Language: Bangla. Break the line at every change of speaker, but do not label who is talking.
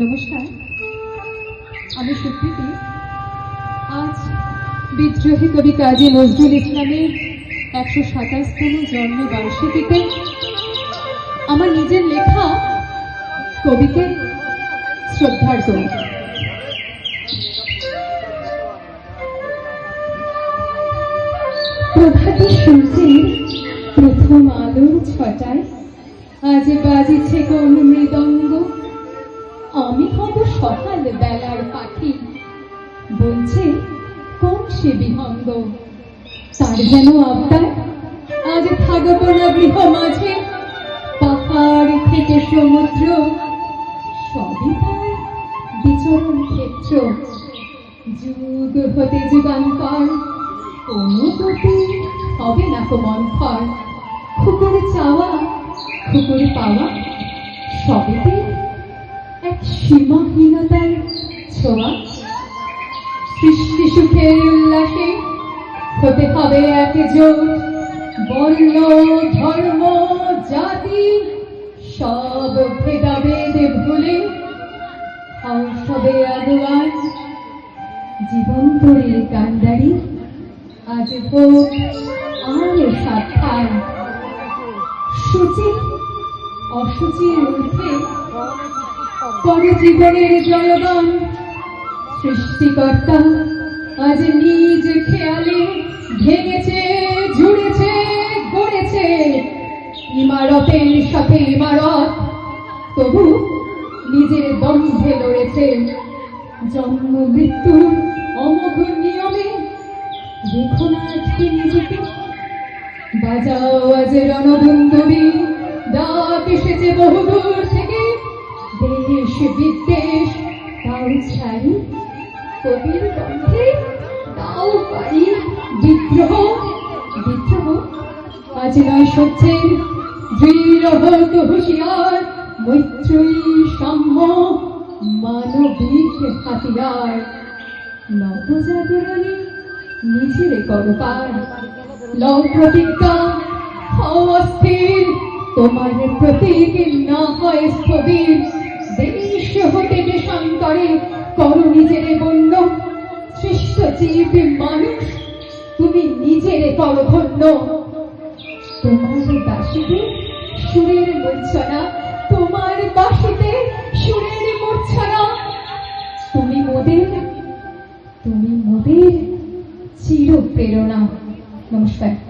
নমস্কার, আমি সুপ্রীতি। আজ বিদ্রোহী কবি কাজী নজরুল ইসলামের ১২৭তম জন্মবার্ষিকীতে আমার নিজের লেখা কবিকে শ্রদ্ধার করি। প্রভাতী সূর্যের প্রথম আলোর ছটায় আজ বাজিছে কোন মৃদঙ্গ। আমি হব সকাল বেলার পাখি, বলছে কোন সে বিহঙ্গ। তার যেন আবদার আজ থাকব না গৃহ মাঝে, পাহাড় থেকে সমুদ্র সবই তার বিচরণ ক্ষেত্র। যুগ হতে যুগান্তর কোনো গতি হবে না কো মন্থর। খুকুর চাওয়া খুকুর পাওয়া সবেতে এক সীমাহীনতার ছোঁয়া। সৃষ্টি সুখের উল্লাসে হতে হবে একজোট। বর্ণ ধর্ম জাতি সব ভেদাভেদ ভুলে সবে আগুয়ার। জীবন তৈরির কান্ডারি আজ হোক আর সাক্ষাৎ। সূচি অসুচির ঊর্ধ্বে পরজীবনের জলবান। সৃষ্টিকর্তা আজ নিজ খেয়ালে ভেঙেছে, জুড়েছে, গড়েছে ইমারতের সাথে ইমারত। তবু নিজের দম্ভে লড়েছে। জন্ম মৃত্যুর অমোঘ নিয়মে দেখো না আজকে নিজেকে। বাজাও আজ রণদুন্দুবি, ডাক এসেছে বহুদূর থেকে। দেশ বিদ্বেষ তাও ছাড়ি, কবির কণ্ঠে তাও পারি। বিদ্রোহ বিদ্রোহ আজ নয় সহ্যের, দৃঢ় হোক হুঁশিয়ার। মৈত্রী সাম্য মানবিক হাতিয়ার। নবজাগরণে নিজের করো পার। লও প্রতিজ্ঞা, হও অস্থির, তোমার প্রতীক না হয় স্থবির। দেশ হতে দেশান্তরে করো নিজেরে বন্য। সৃষ্ট জীব মানুষ তুমি নিজেরে করো ধন্য। তোমার বাঁশিতে সুরের মূর্ছনা, তোমার বাঁশিতে সুরের মূর্ছনা। তুমি মোদের চির প্রেরণা। নমস্কার।